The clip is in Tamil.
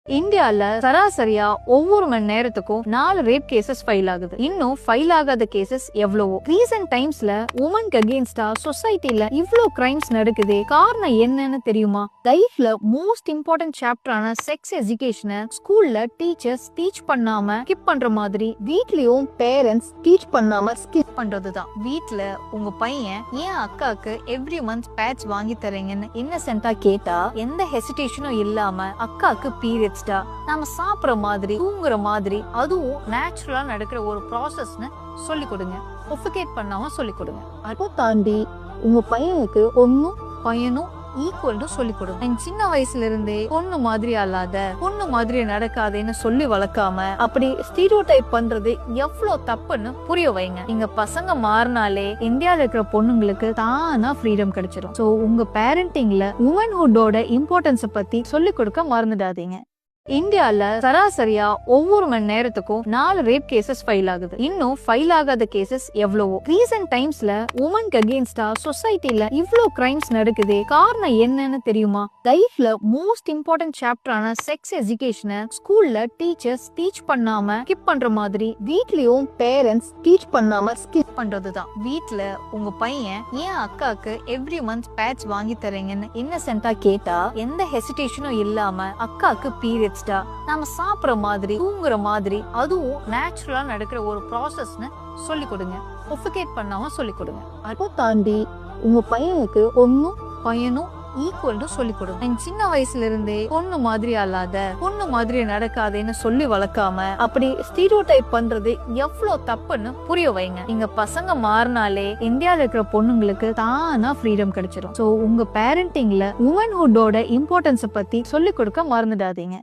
இந்தியால சராசரியா ஒவ்வொரு மணி நேரத்துக்கும் 4 ரேப் கேசஸ் ஃபைல் ஆகுது. இன்னும் ஃபைல் ஆகாத கேசஸ் எவ்வளவோ. ரீசன்ட் டைம்ஸ்ல உமனுக்கு அகேன்ஸ்டா சொசைட்டில இவ்ளோ கிரைம்ஸ் நடக்குது. காரணம் என்னன்னு தெரியுமா? லைஃப்ல மோஸ்ட் இம்பார்ட்டன்ட் சாப்டரான செக்ஸ் எஜுகேஷனை ஸ்கூல்ல டீச்சர்ஸ் டீச் பண்ணாம ஸ்கிப் பண்ற மாதிரி வீட்லயும் பேரண்ட்ஸ் டீச் பண்ணாம ஸ்கிப் பண்றதுதான். வீட்ல உங்க பையன் ஏன் அக்காக்கு எவ்ரி மந்த் பேட்ச் வாங்கி தரீங்கன்னு இன்னசென்ட்டா கேட்டா எந்த ஹெசிடேஷனும் இல்லாம அக்காக்கு பீரியட்ஸ் நாம சாப்பிடுற மாதிரி தூங்குற மாதிரி அதுவும் நேச்சுரலா நடக்கிற ஒரு ப்ராசஸ்னு சொல்லி கொடுங்க. ஒஃபிகேட் பண்ணாம சொல்லி கொடுங்க. அதை தாண்டி உங்க பையனுக்கு ஒன்னும் பையனும் ஈக்குவல் சொல்லி கொடுங்க. சின்ன வயசுல இருந்தே பொண்ணு மாதிரி அல்லாத பொண்ணு மாதிரி நடக்காதேன்னு சொல்லி வளர்க்காம அப்படி ஸ்டீரியோடைப் பண்றது எவ்வளவு தப்புன்னு புரிய வைங்க. நீங்க பசங்க மாறினாலே இந்தியால இருக்கிற பொண்ணுங்களுக்கு தானா ஃப்ரீடம் கிடைச்சிடும். சோ உங்க பேரண்டிங்ல உமன்ஹுட்டோட இம்பார்ட்டன்ஸ பத்தி சொல்லி கொடுக்க மறந்துடாதீங்க. இந்தியால சராசரியா ஒவ்வொரு மணி நேரத்துக்கும் 4 ரேப் கேசஸ் ஃபைல் ஆகுது. இன்னும் ஃபைல் ஆகாத கேசஸ் எவ்வளவோ. ரீசன்ட் டைம்ஸ்ல உமனுக்கு அகேன்ஸ்டா சொசைட்டில இவ்ளோ கிரைம்ஸ் நடக்குது. காரணம் என்னன்னு தெரியுமா? லைஃப்ல மோஸ்ட் இம்பார்ட்டன்ட் சாப்டரான செக்ஸ் எஜுகேஷனை ஸ்கூல்ல டீச்சர்ஸ் டீச் பண்ணாம ஸ்கிப் பண்ற மாதிரி வீட்லயும் பேரண்ட்ஸ் டீச் பண்ணாம ஸ்கிப் பண்றதுதான். வீட்ல உங்க பையன் ஏன் அக்காக்கு எவ்ரி மந்த் பேட்ச் வாங்கி தரீங்கன்னு இன்னசென்ட்டா கேட்டா எந்த ஹெசிடேஷனும் இல்லாம அக்காக்கு பீரியட்ஸ் நாம சாப்பிடுற மாதிரி தூங்குற மாதிரி அதுவும் நேச்சுரலா நடக்கிற ஒரு ப்ராசஸ்னு சொல்லி கொடுங்க. ஒஃபிகேட் பண்ணாம சொல்லி கொடுங்க. அதை தாண்டி உங்க பையனுக்கு ஒன்னும் பையனும் ஈக்குவல் சொல்லி கொடுங்க. சின்ன வயசுல இருந்தே பொண்ணு மாதிரி அல்லாத பொண்ணு மாதிரி நடக்காதேன்னு சொல்லி வளர்க்காம அப்படி ஸ்டீரியோடைப் பண்றது எவ்வளவு தப்புன்னு புரிய வைங்க. நீங்க பசங்க மாறினாலே இந்தியால இருக்கிற பொண்ணுங்களுக்கு தானா ஃப்ரீடம் கிடைச்சிடும். சோ உங்க பேரண்டிங்ல உமன்ஹுட்டோட இம்பார்ட்டன்ஸ பத்தி சொல்லி கொடுக்க மறந்துடாதீங்க.